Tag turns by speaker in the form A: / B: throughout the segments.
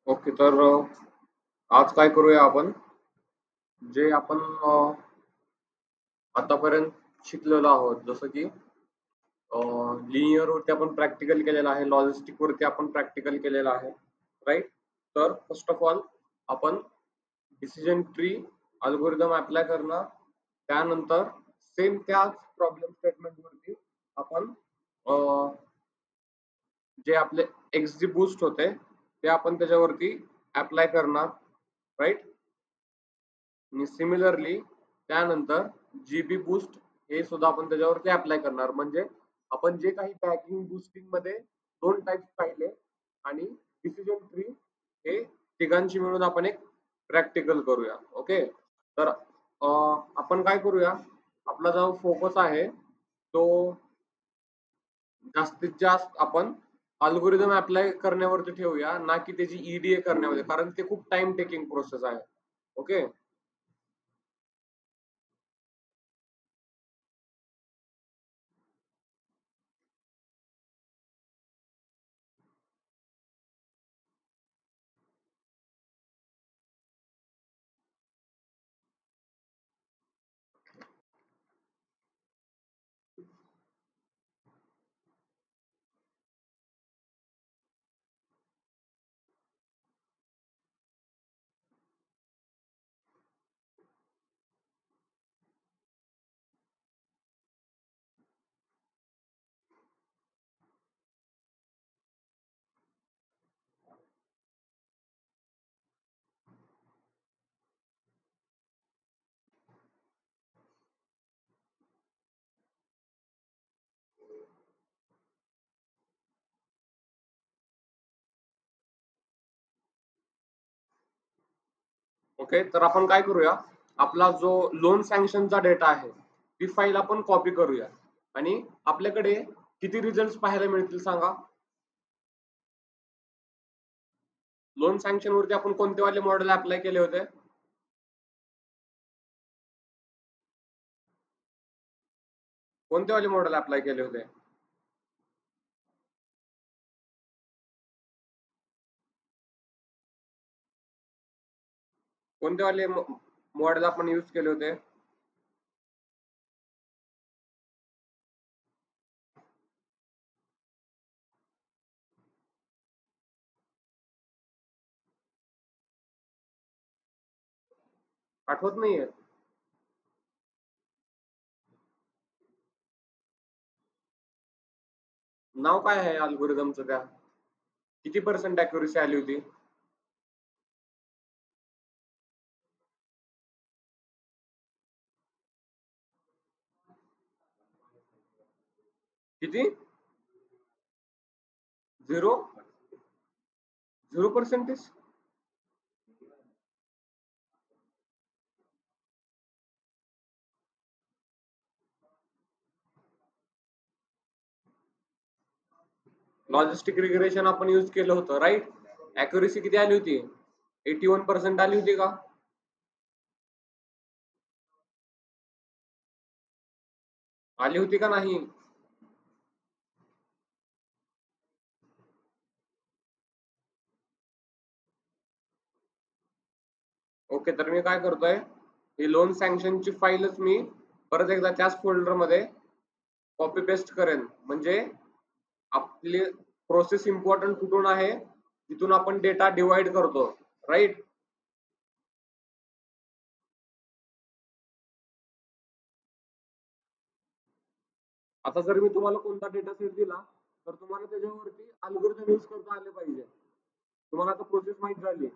A: Okay, तर आज काय करूया आपण, जे आपण आतापर्यंत शिकलेलो आहोत, जसं की लिनियर वरती आपण प्रॅक्टिकल केलेलं आहे, लॉजिस्टिक वरती आपण प्रॅक्टिकल केलेलं आहे, राईट. तर फर्स्ट ऑफ ऑल आपण डिसिजन ट्री अल्गोरिदम अप्लाय करणं, त्यानंतर सेम त्याच प्रॉब्लेम स्टेटमेंट वरती आपण जे आपले एक्सजी बूस्ट होते ते आपण त्याच्यावरती अप्लाय करणार, राईट. आणि सिमिलरली त्यानंतर जीबी बूस्ट हे सुद्धा आपण त्याच्यावरती अप्लाय करणार. म्हणजे आपण जे काही बॅकिंग बूस्टिंग मध्ये दोन टाइप्स पाहिले आणि डिसिजन ट्री हे तिघांची मिळून आपण एक प्रॅक्टिकल करूया. ओके, तर आपण काय करूया, आपला जो फोकस आहे तो जास्तीत जास्त आपण अल्गोरिदम अप्लाय करण्यावरती ठेवूया, ना की त्याची ईडीए करण्यामध्ये, कारण ते खूप टाइम टेकिंग प्रोसेस आहे. ओके, ओके, तर आपण काय करूया, आपला जो लोन सँक्शनचा डेटा आहे ती फाईल आपण कॉपी करूया. आणि आपल्याकडे किती रिझल्ट पाहायला मिळतील सांगा. लोन सँक्शन वरती आपण कोणते वाले मॉडेल अप्लाय केले होते? कोणते वाले मॉडेल अप्लाय केले होते? कोणते वाले मॉडेल आपण यूज केले होते? आठवत नाहीये? नाव काय आहे अल्गोरिदमचं? त्या किती पर्सेंट अॅक्युरेसी आली होती? किती? 0% लॉजिस्टिक रिग्रेशन आपण यूज केलं होतं, राईट. अॅक्युरेसी किती आली होती? 81% आली होती का? आली होती का नाही? ओके, तर मी काय करतोय, ही लोन सँक्शनची फाईलच मी परत एकदा त्याच फोल्डरमध्ये कॉपी पेस्ट करेन. म्हणजे आपली प्रोसेस इम्पॉर्टंट कुठून आहे, तिथून आपण डेटा डिवाइड करतो, राईट. आता जर मी तुम्हाला कोणता डेटा सेट दिला, तर तुम्हाला त्याच्यावरती अल्गोरिदम यूज करता आले पाहिजे. तुम्हाला आता प्रोसेस माहित झाली.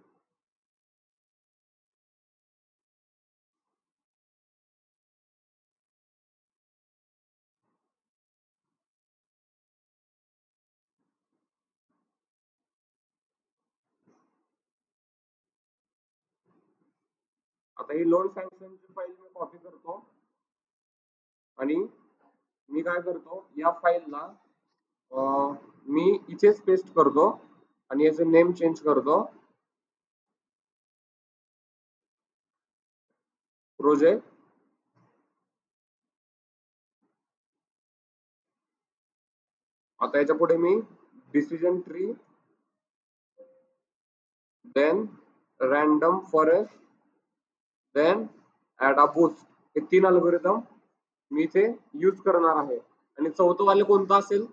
A: आता ही लोन सँक्शनची फाईल मी कॉपी करतो आणि मी काय करतो, या फाईलला मी इथेच पेस्ट करतो आणि याचं नेम चेंज करतो, प्रोजेक्ट. आता याच्या पुढे मी decision tree then random forest, then AdaBoost, हे 3 अल्गोरिदम मी इथे यूज करणार आहे. आणि चौथं वाले कोणतं असेल?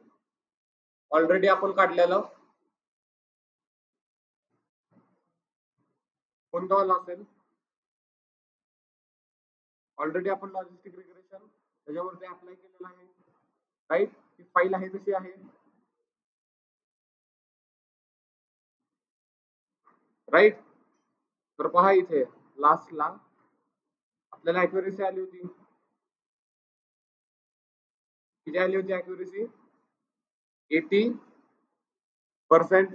A: ऑलरेडी आपण काढलेलं कोणतं वाला असेल? ऑलरेडी आपण लॉजिस्टिक रिग्रेशन त्याच्यावरती अप्लाय केलेलं आहे, राईट? ती फाईल आहे तशी आहे, राईट? तर पहा इथे लास्टला आपल्याला ॲक्युरेसी आली होती. किती आली होती ॲक्युरेसी? 80%.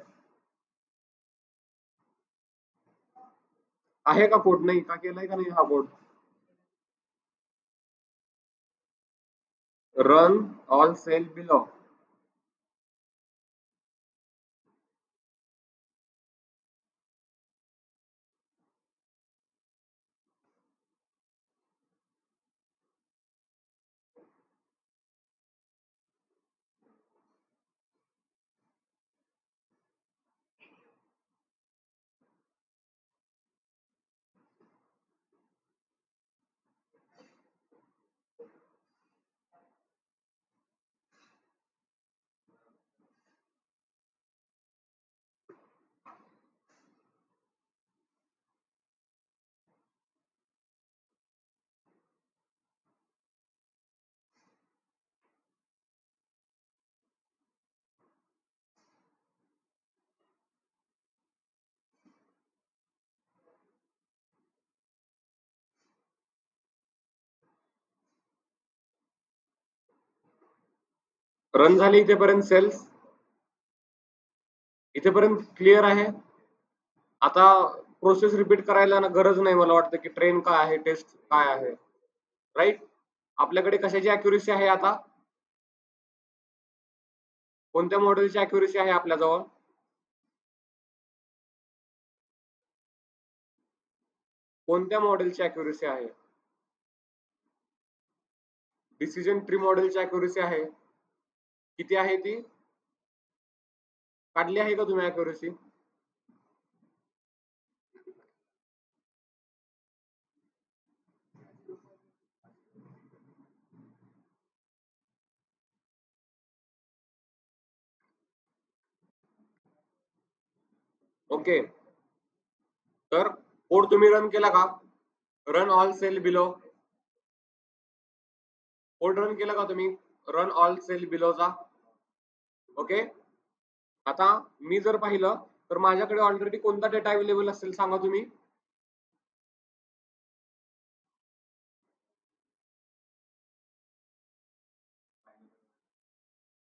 A: आहे का कोड? नाही का? केलाय का नाही हा code? Run all cell below. Run झाली इथेपर्यंत सेल्स, इथेपर्यंत क्लिअर आहे. आता प्रोसेस रिपीट करायला ना गरज नाही मला वाटतं, की ट्रेन काय आहे, टेस्ट काय आहे, राईट? आपल्याकडे कशाची अॅक्युरेसी आहे आता? कोणत्या मॉडेलची अॅक्युरेसी आहे आपल्याजवळ? कोणत्या मॉडेलची अॅक्युरेसी आहे? डिसिजन ट्री मॉडेलची अॅक्युरेसी आहे. किती आहे ती? काढली आहे का तुम्ही अॅक्युरेसी? ओके, तर कोड तुम्ही रन केला का? Run all cell below. Code run केला का तुम्ही? रन ऑल सेल बिलोचा. ओके, आता मी जर पाहिलं तर माझ्याकडे ऑलरेडी कोणता डेटा अवेलेबल असेल सांगा तुम्ही?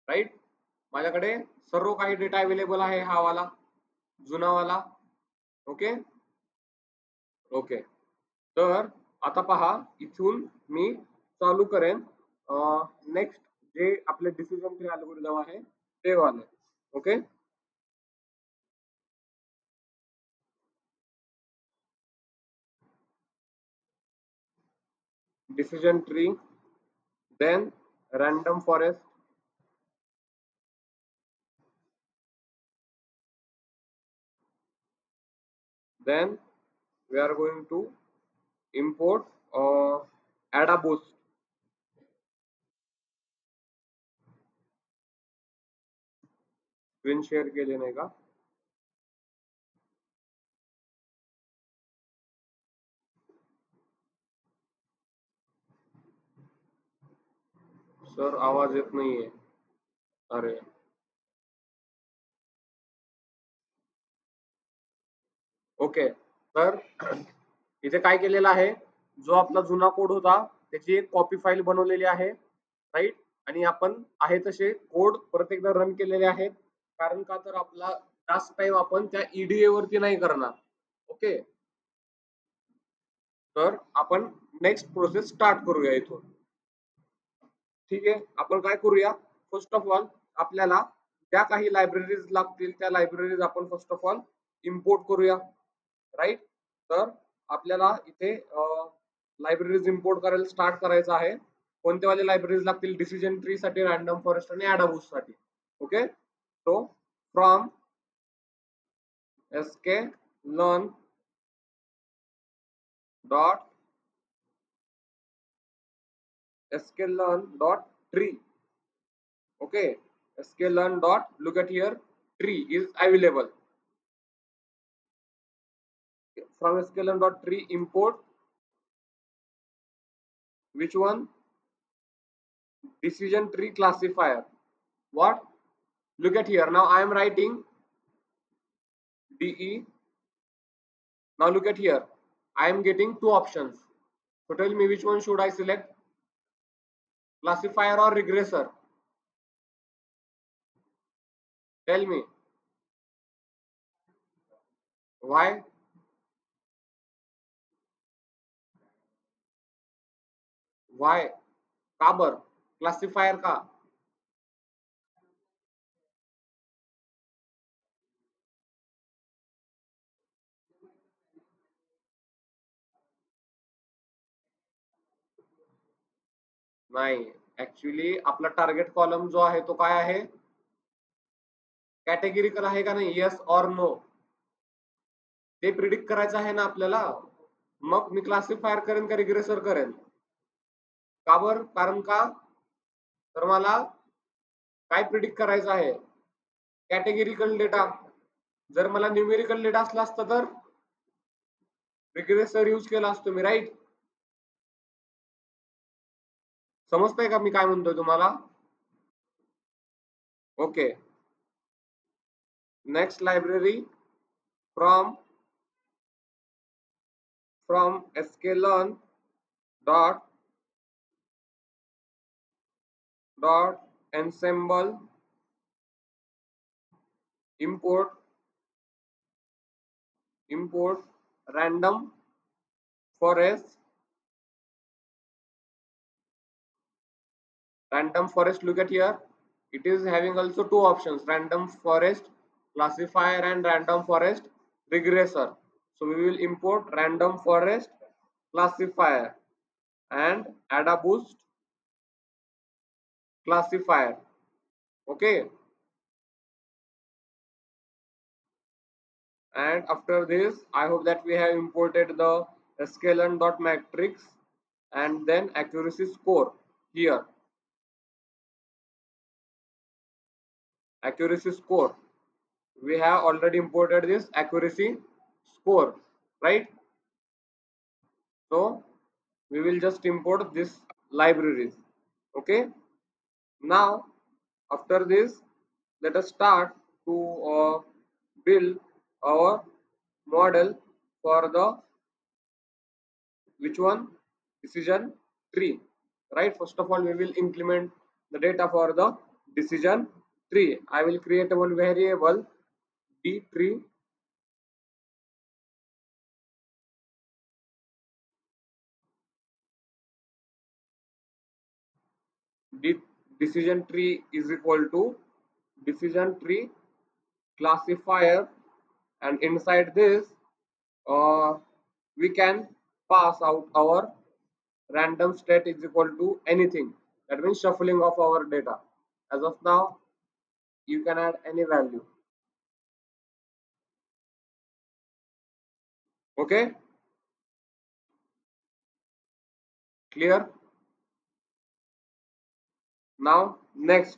A: राईट, माझ्याकडे सर्व काही डेटा अवेलेबल आहे, हा वाला जुना वाला. ओके ओके, तर आता पहा इथून मी चालू करेन नेक्स्ट जे आपले डिसिजन ट्री अल्गोरिदम आहे ते वाले. Okay, decision tree, then random forest, then we are going to import AdaBoost. Screen share केले नाही का? सर आवाज येत नाहीये. अरे ओके, तर इथे काय केलेलं आहे, जो आपला जुना कोड होता त्याची एक कॉपी फाईल बनवलेली आहे, राईट? आणि आपण आहे तसे कोड परत एकदा रन केलेले आहेत. कारण का तर आपला जास्त टाइम आपण त्या ईडीए वरती नाही करणार. ओके, तर आपण नेक्स्ट प्रोसेस स्टार्ट करूया इथून. ठीक आहे, आपण काय करूया, फर्स्ट ऑफ ऑल आपल्याला ज्या काही लायब्ररीज लागतील त्या लायब्ररीज आपण फर्स्ट ऑफ ऑल इम्पोर्ट करूया, राईट? तर आपल्याला इथे लायब्ररीज इम्पोर्ट करायला स्टार्ट करायचं आहे. कोणत्या वाले लायब्ररीज लागतील? डिसिजन ट्री साठी, रॅन्डम फॉरेस्ट आणि ॲडाबूस्ट साठी. Okay, so from SK learn dot sklearn dot tree. Okay, sklearn dot, look at here, tree is available. From sklearn dot tree import which one? Decision tree classifier. What? Look at here. Now I am writing DE. Now look at here. I am getting two options. So tell me which one should I select? Classifier or regressor? Tell me. Why? Why? का बर? Classifier का? नाही. Actually आपला target column जो आहे तो काय आहे? कॅटेगरिकल आहे का नाही? Yes or no? ते प्रिडिक्ट करायचं आहे ना आपल्याला. मग मी क्लासिफायर करेन का रिग्रेसर करेन? का बर? कारण का? तर मला काय प्रिडिक्ट करायचं आहे? कॅटेगरिकल डेटा. जर मला न्यूमेरिकल डेटा असला असता तर रिग्रेसर यूज केला असतो मी, राईट? समजतंय का मी काय म्हणतोय तुम्हाला? Okay. Next library from sklearn dot ensemble import random forest. Look at here, it is having also two options, random forest classifier and random forest regressor. So we will import random forest classifier and AdaBoost classifier. Okay, and after this I hope that we have imported the sklearn.matrix and then accuracy score. Here accuracy score, we have already imported this accuracy score, right? So we will just import this libraries. Okay, now after this let us start to build our model for the which one? Decision tree, right? First of all we will implement the data for the decision tree. I will create one variable d tree decision tree is equal to decision tree classifier, and inside this we can pass out our random state is equal to anything. That means shuffling of our data. As of now you can add any value. Okay, clear? Now next,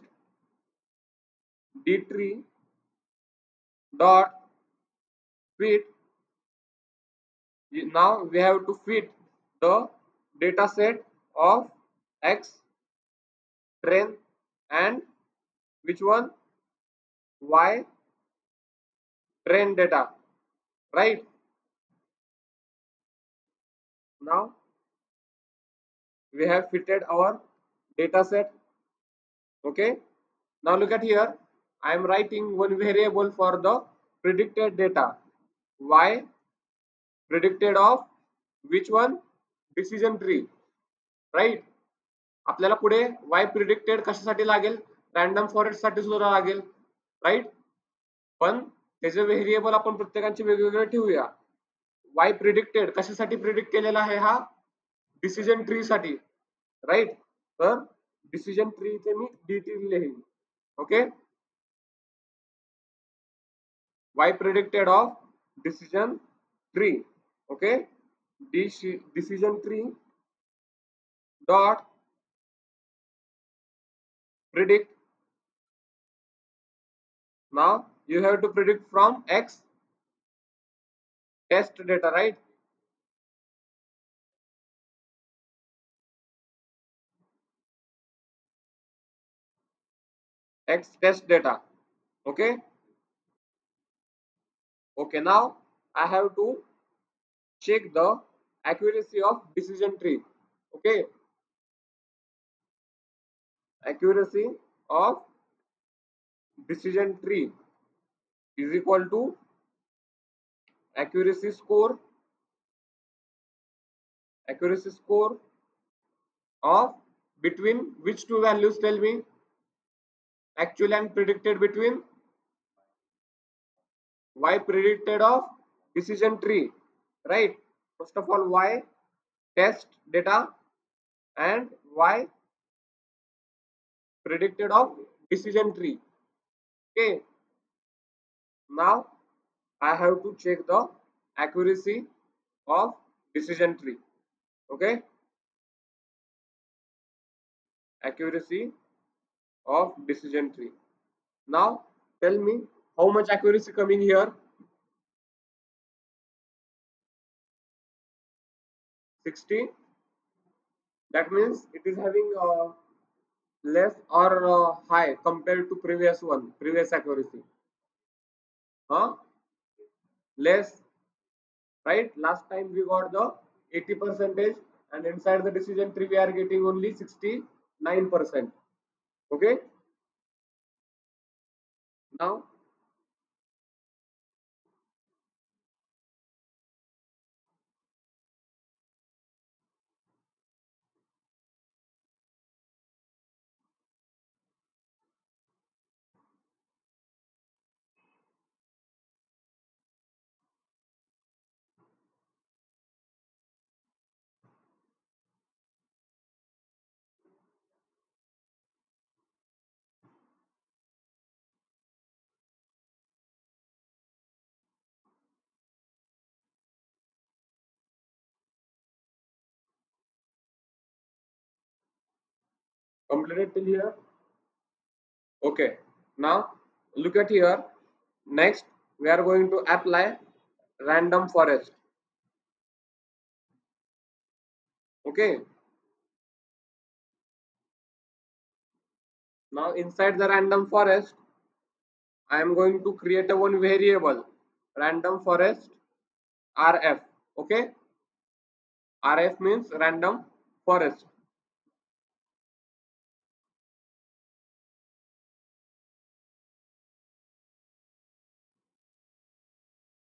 A: d tree dot fit. Now we have to fit the data set of x train and which one? Y train data, right? Now we have fitted our data set. Okay, now look at here, I am writing one variable for the predicted data. Y predicted of which one? Decision tree, right? आपल्याला पुढे y predicted कशासाठी लागेल? Random forest साठी सुद्धा लागेल, right? पण त्याचे variable आपण प्रत्येकाचे वेगवेगळे ठेवूया. y प्रिडिक्टेड कशासाठी प्रिडिक्ट केलेला आहे? हा डिसिजन ट्री साठी, राईट? तर डिसिजन ट्री इथे मी dt लिहीन. Okay, y predicted of decision tree. Okay, decision tree dot predict. Now you have to predict from X test data, right? X test data. Okay. Okay. Now I have to check the accuracy of decision tree. Okay. Accuracy of decision tree is equal to accuracy score of between which two values, tell me? Actual and predicted, between y predicted of decision tree, right? First of all, y test data and y predicted of decision tree. Okay, now I have to check the accuracy of decision tree. Okay, accuracy of decision tree. Now tell me how much accuracy coming here? 60. That means it is having less or high compared to previous accuracy. Huh? Less, right? Last time we got the 80 percentage, and inside the decision tree we are getting only 69%. Okay. Now completed till here. Okay. Now look at here. Next we are going to apply random forest. Okay. Now inside the random forest I am going to create a one variable, random forest rf. Okay, rf means random forest.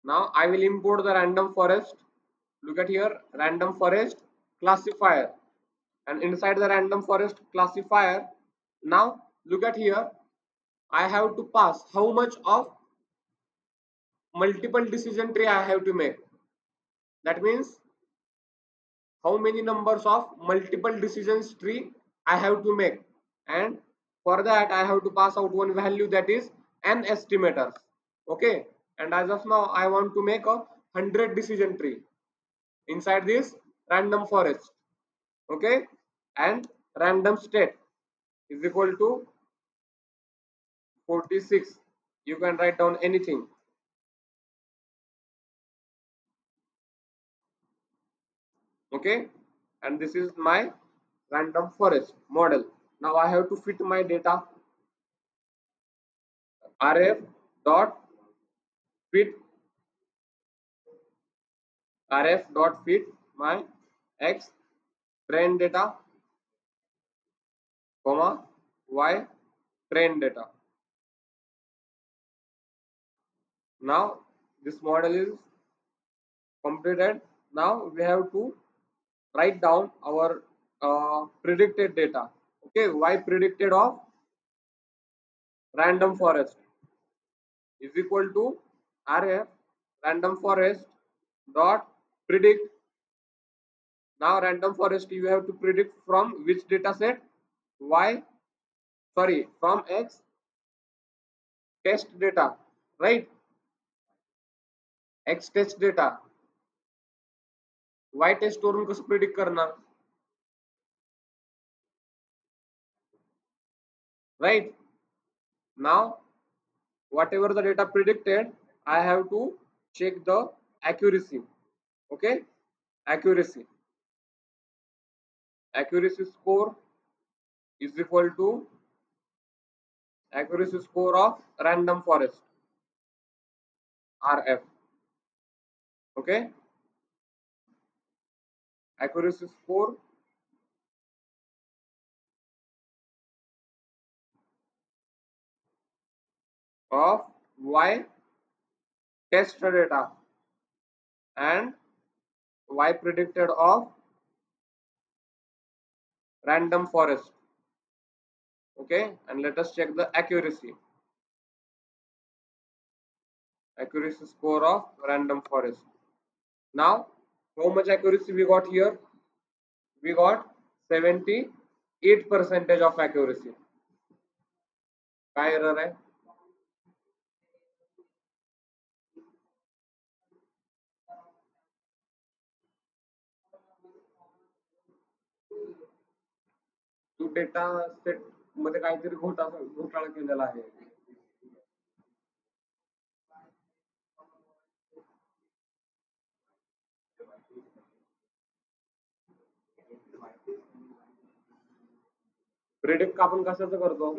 A: Now I will import the random forest. Look at here, random forest classifier, and inside the random forest classifier, now look at here, I have to pass how much of multiple decision tree I have to make. That means how many numbers of multiple decisions tree I have to make, and for that I have to pass out one value, that is an estimator. Okay, and as of now I want to make a 100 decision tree inside this random forest. Okay, and random state is equal to 46. You can write down anything. Okay, and this is my random forest model. Now I have to fit my data, rf dot fit fit my x train data, comma y train data. Now this model is completed. Now we have to write down our predicted data. Okay, y predicted of random forest is equal to rf random forest dot predict. Now random forest you have to predict from which data set? Y, sorry, from x test data, right? X test data Y test वरून कसं predict करणार, right? नाव whatever the data predicted, I have to check the accuracy. Okay, accuracy score is equal to accuracy score of random forest, RF. Okay, accuracy score of Y test data and Y predicted of random forest. Okay, and let us check the accuracy score of random forest. Now, how much accuracy we got here? We got 78% of accuracy. काय error आहे? तू data set मध्ये काहीतरी घोटाळा केलेला आहे. Predict आपण कशाचं करतो?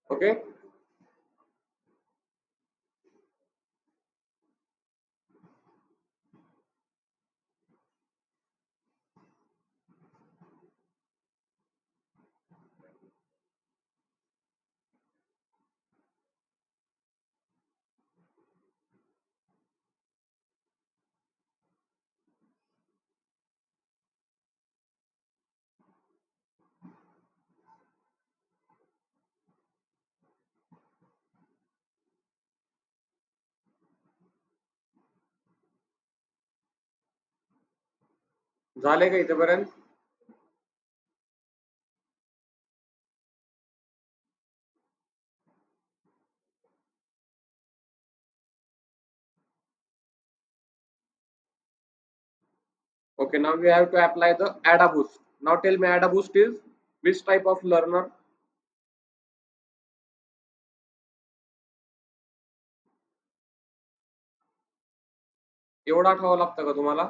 A: ओके, झाले का इथेपर्यंत? Okay, now we have to apply the AdaBoost. Now tell me, AdaBoost is which type of learner? एवढं आठवावं लागतं का तुम्हाला?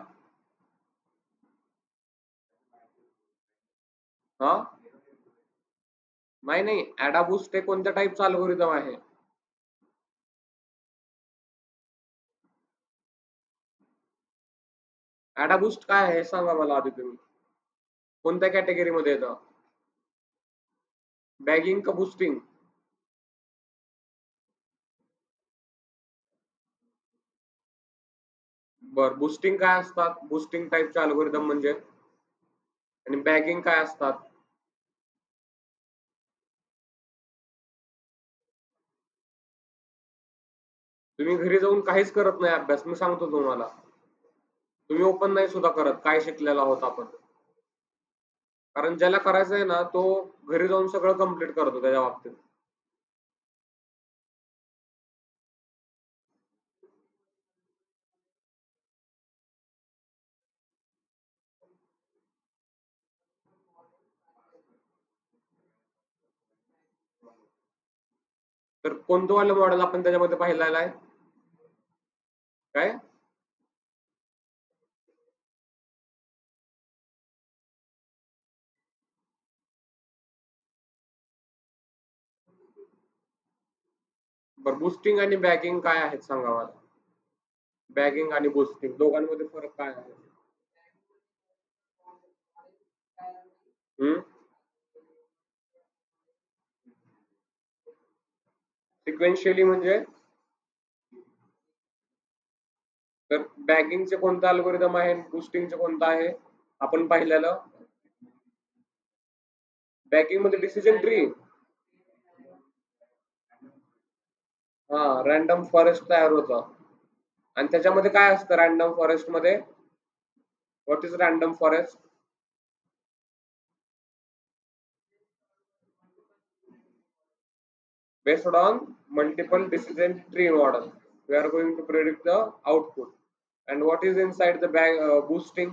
A: हा, नाही, AdaBoost हे कोणत्या टाईपचा अल्गोरिदम आहे? AdaBoost काय आहे सांगा मला आधी तुम्ही. कोणत्या कॅटेगरी मध्ये येतं? बॅगिंग का बुस्टिंग? बर, बुस्टिंग काय असतात? बुस्टिंग टाईपचे अल्गोरिदम म्हणजे, आणि बॅगिंग काय असतात? तुम्ही घरी जाऊन काहीच करत नाही अभ्यास, मी सांगतो तुम्हाला. तुम्ही ओपन नाही सुद्धा करत काय शिकलेला आहोत आपण. कारण ज्याला करायचं आहे ना तो घरी जाऊन सगळं कम्प्लीट करतो त्याच्या बाबतीत. तर कोणतं वालं मॉडेल आपण त्याच्यामध्ये पाहिलेलं आहे? काय? बरं, बुस्टिंग आणि बॅगिंग काय आहेत सांगा मला. बॅगिंग आणि बुस्टिंग दोघांमध्ये फरक काय आहे? सिक्वेन्शियली म्हणजे? तर बॅगिंगचे कोणतं अल्गोरिदम आहे, बुस्टिंगचे कोणतं आहे आपण पाहिलेलं? बॅगिंग मध्ये डिसिजन ट्री, हा, रॅन्डम फॉरेस्ट तयार होतं. आणि त्याच्यामध्ये काय असतं रॅन्डम फॉरेस्ट मध्ये? What is random forest? Based on multiple decision tree model, we are going to predict the output. And what is inside the bag boosting?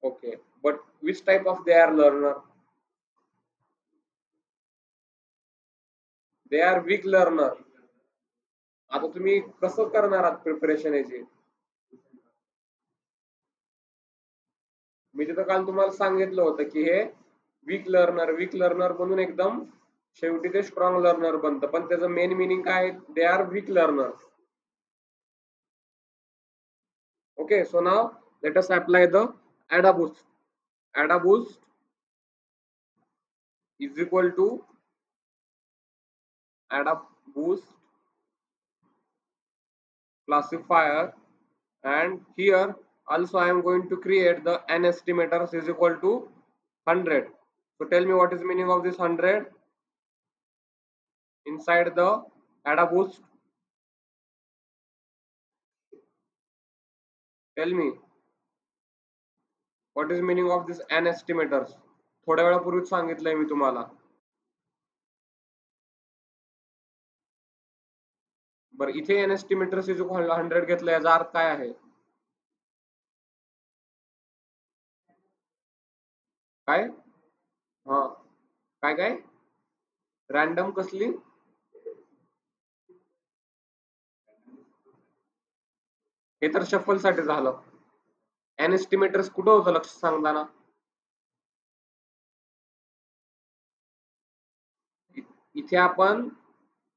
A: Okay, but which type of they are learner? They are weak learner. आता तुम्ही कसं करणार आहात preparation याची? मी तिथं काल तुम्हाला सांगितलं होतं की हे वीक लर्नर म्हणून एकदम शेवटी ते स्ट्रॉंग लर्नर बनतं, पण त्याचं मेन मिनिंग काय? They are weak learner. Okay, so now let us apply the AdaBoost. AdaBoost is equal to AdaBoost classifier, and here also I am going to create the n estimators is equal to 100. So tell me what is meaning of this 100 inside the AdaBoost. Tell me what is meaning of this n estimators. थोड्या वेळापूर्वीच सांगितलंय मी तुम्हाला. बरं इथे n estimators is equal to 100 घेतलं, याचा अर्थ काय आहे? काय? हा काय काय? रॅन्डम कसली? हे तर शफल साठी झालं. एन एस्टिमेटर्स कुठं होतं लक्ष सांगताना? इथे आपण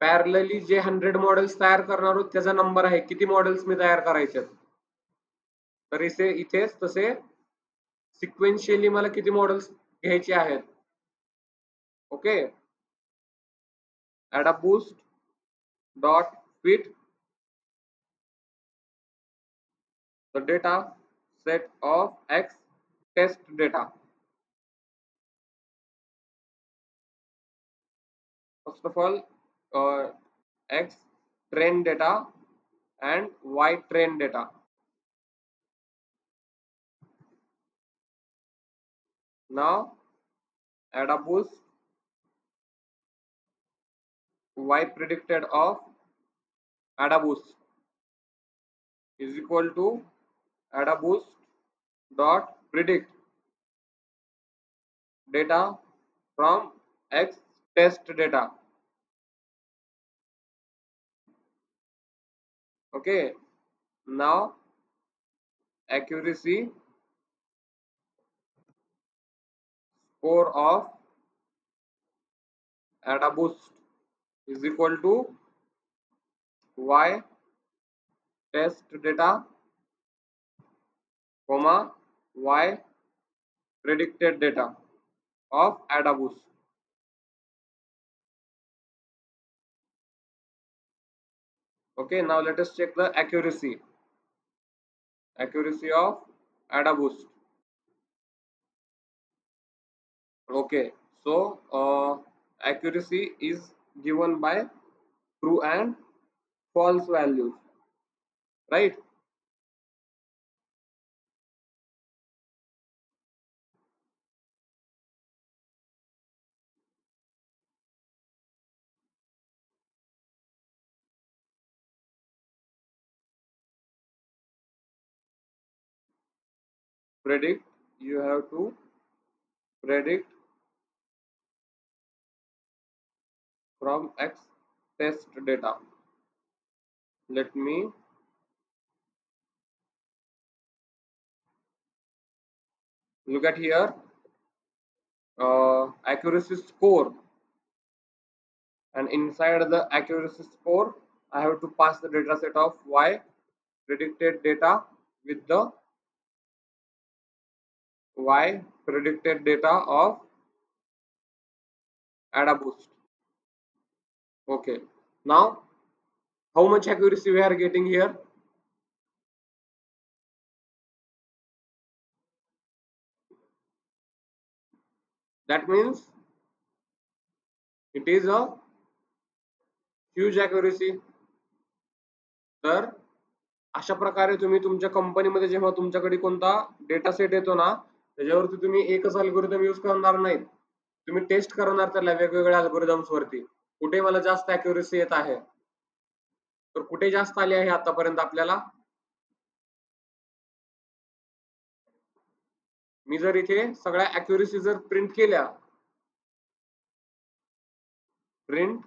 A: पॅरलली जे 100 मॉडेल्स तयार करणार आहोत त्याचा नंबर आहे, किती मॉडेल्स मी तयार करायचे. तर इथेच तसे सिक्वेन्शियली मला किती मॉडेल्स घ्यायचे आहेत. Okay, AdaBoost dot fit the data set of X test data. First of all, X train data and Y train data. Now AdaBoost Y predicted of AdaBoost is equal to AdaBoost dot predict data from X test data. Okay, now accuracy score of AdaBoost is equal to Y test data comma Y predicted data of AdaBoost. Okay, now let us check the accuracy of AdaBoost. Okay, so accuracy is given by true and false values, right? Predict, you have to predict from X test data. Let me look at here, accuracy score, and inside the accuracy score I have to pass the data set of Y predicted data with the Y predicted data of AdaBoost. Okay, now how much accuracy we are getting here? That means it is a huge accuracy. तर अशा प्रकारे तुम्ही तुमच्या कंपनीमध्ये जेव्हा तुमच्याकडे कोणता data set येतो ना, त्याच्यावरती तुम्ही एकच अल्गोरिदम यूज करणार नाही, तुम्ही टेस्ट करणार त्याला वेगवेगळ्या अल्गोरिदम्स वरती, कुठे मला जास्त अॅक्युरेसी येत आहे. तर कुठे जास्त आली आहे आतापर्यंत आपल्याला, मी जर इथे सगळ्या अॅक्युरेसी जर प्रिंट केल्या, print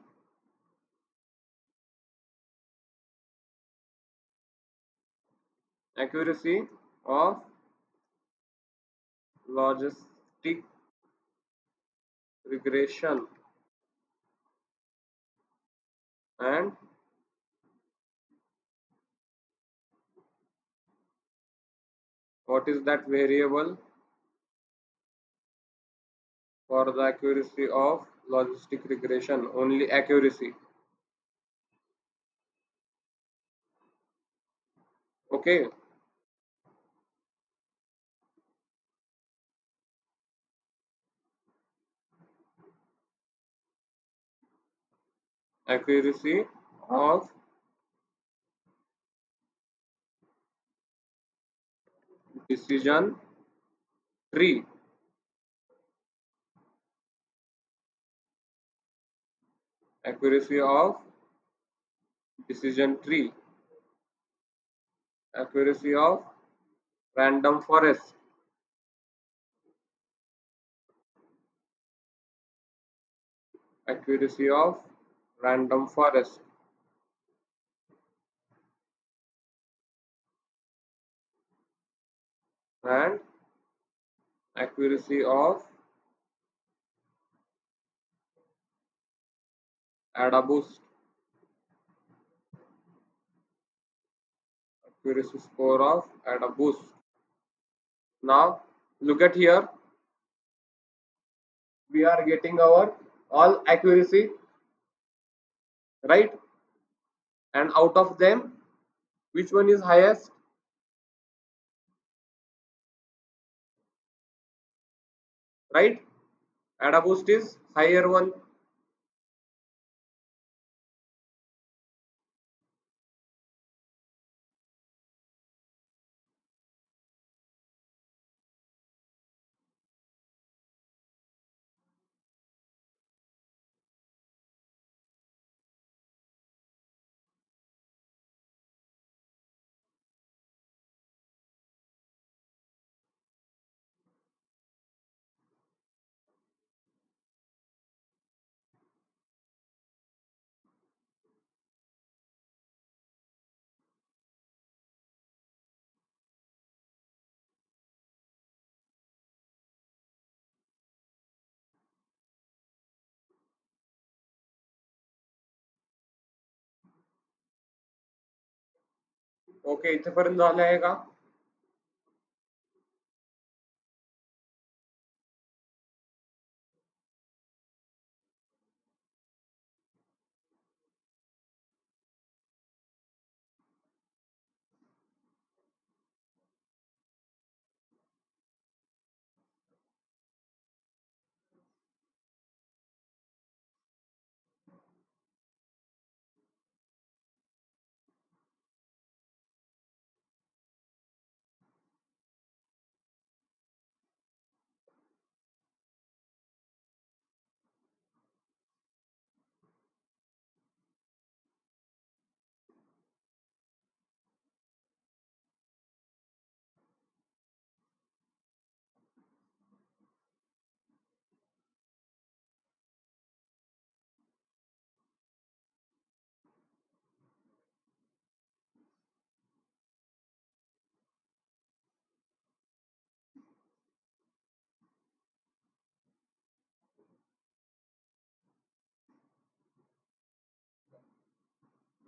A: accuracy of logistic regression and what is that variable for the accuracy of logistic regression? Only accuracy. Okay. Accuracy of decision tree. Accuracy of decision tree. Accuracy of random forest. Accuracy of random forest. And accuracy of AdaBoost. Accuracy score of AdaBoost. Now look at here, we are getting our all accuracy, right? And out of them, which one is highest? Right? AdaBoost is higher one. Okay, इथेपर्यंत झाले आहे का?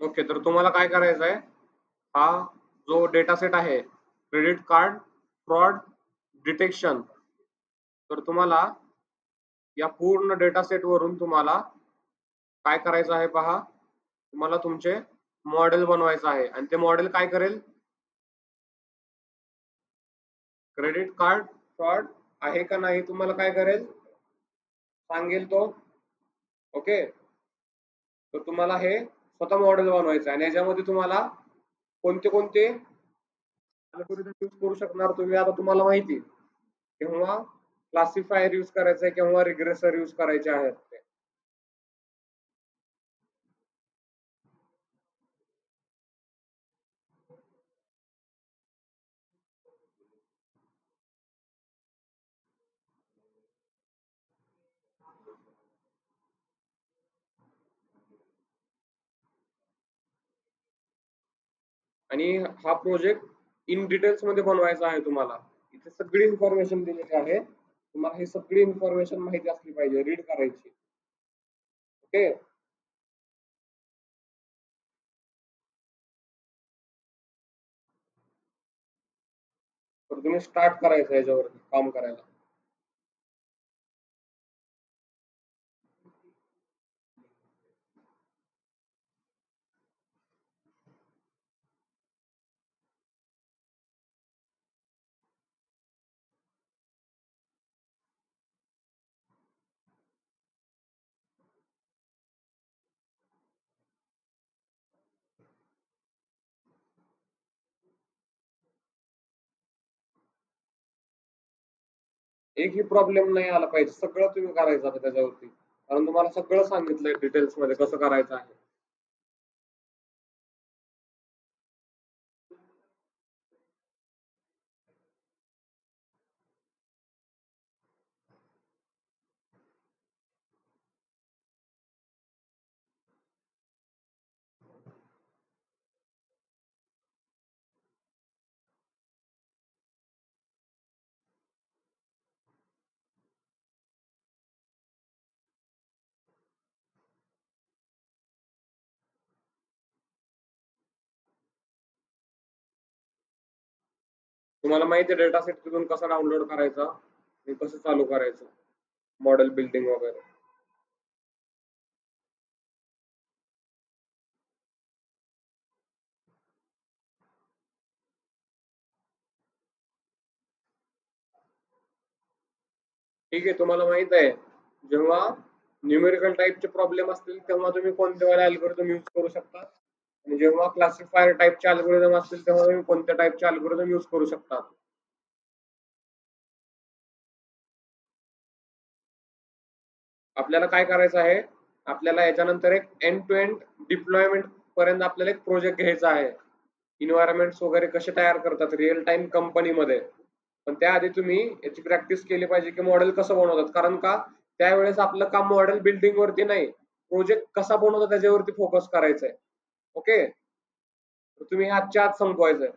A: Okay, तर तुम्हाला काय करायचं आहे, हा जो डेटा सेट आहे क्रेडिट कार्ड फ्रॉड डिटेक्शन, तर तुम्हाला या पूर्ण डेटा सेट वरून तुम्हाला काय करायचं आहे पहा, तुम्हाला तुमचे मॉडेल बनवायचं आहे आणि ते मॉडेल काय करेल, क्रेडिट कार्ड फ्रॉड आहे का नाही तुम्हाला काय करेल सांगेल तो. ओके, तर तुम्हाला हे स्वतः मॉडेल बनवायचं आहे आणि याच्यामध्ये तुम्हाला कोणते कोणते अल्गोरिदम यूज करू शकणार तुम्ही, आता तुम्हाला माहिती आहे. केव्हा क्लासिफायर यूज करायचं आहे, केव्हा रिग्रेसर यूज करायचे आहेत ते. आणि हा प्रोजेक्ट इन डिटेल्स मध्ये बनवायचा आहे तुम्हाला. इथे सगळी इन्फॉर्मेशन दिलेली आहे, तुम्हाला ही सगळी इन्फॉर्मेशन माहिती असली पाहिजे, रीड करायची. ओके. तर तुम्ही स्टार्ट करायचं याच्यावर काम करायला. एकही प्रॉब्लेम नाही आला पाहिजे, सगळं तुम्ही करायचं आता त्याच्यावरती, कारण तुम्हाला सगळं सांगितलंय डिटेल्स मध्ये कसं करायचं आहे. तुम्हाला माहिती आहे डेटा सेट तिथून कसा डाउनलोड करायचा आणि कसं चालू करायचं मॉडेल बिल्डिंग वगैरे. ठीक आहे, तुम्हाला माहित आहे जेव्हा न्यूमेरिकल टाईपचे प्रॉब्लेम असतील तेव्हा तुम्ही कोणते वाले अल्गोरिदम यूज करू शकता, आणि जेव्हा क्लासिफायर टाईपचे अल्गोरिदम असतील तेव्हा तुम्ही कोणत्या टाईपचे अल्गोरिदम यूज करू शकता. आपल्याला काय करायचं आहे, आपल्याला याच्यानंतर एक एंड टू एंड डिप्लॉयमेंट पर्यंत आपल्याला एक प्रोजेक्ट घ्यायचा आहे. इन्व्हायरमेंट्स वगैरे कसे तयार करतात रिअल टाइम कंपनीमध्ये, पण त्याआधी तुम्ही याची प्रॅक्टिस केली पाहिजे की मॉडेल कसं बनवतात, कारण का त्यावेळेस आपलं काम मॉडेल बिल्डिंग वरती नाही, प्रोजेक्ट कसा बनवतात त्याच्यावरती फोकस करायचंय. ओके. तर तुम्ही आजच्या आज संपवायचंय.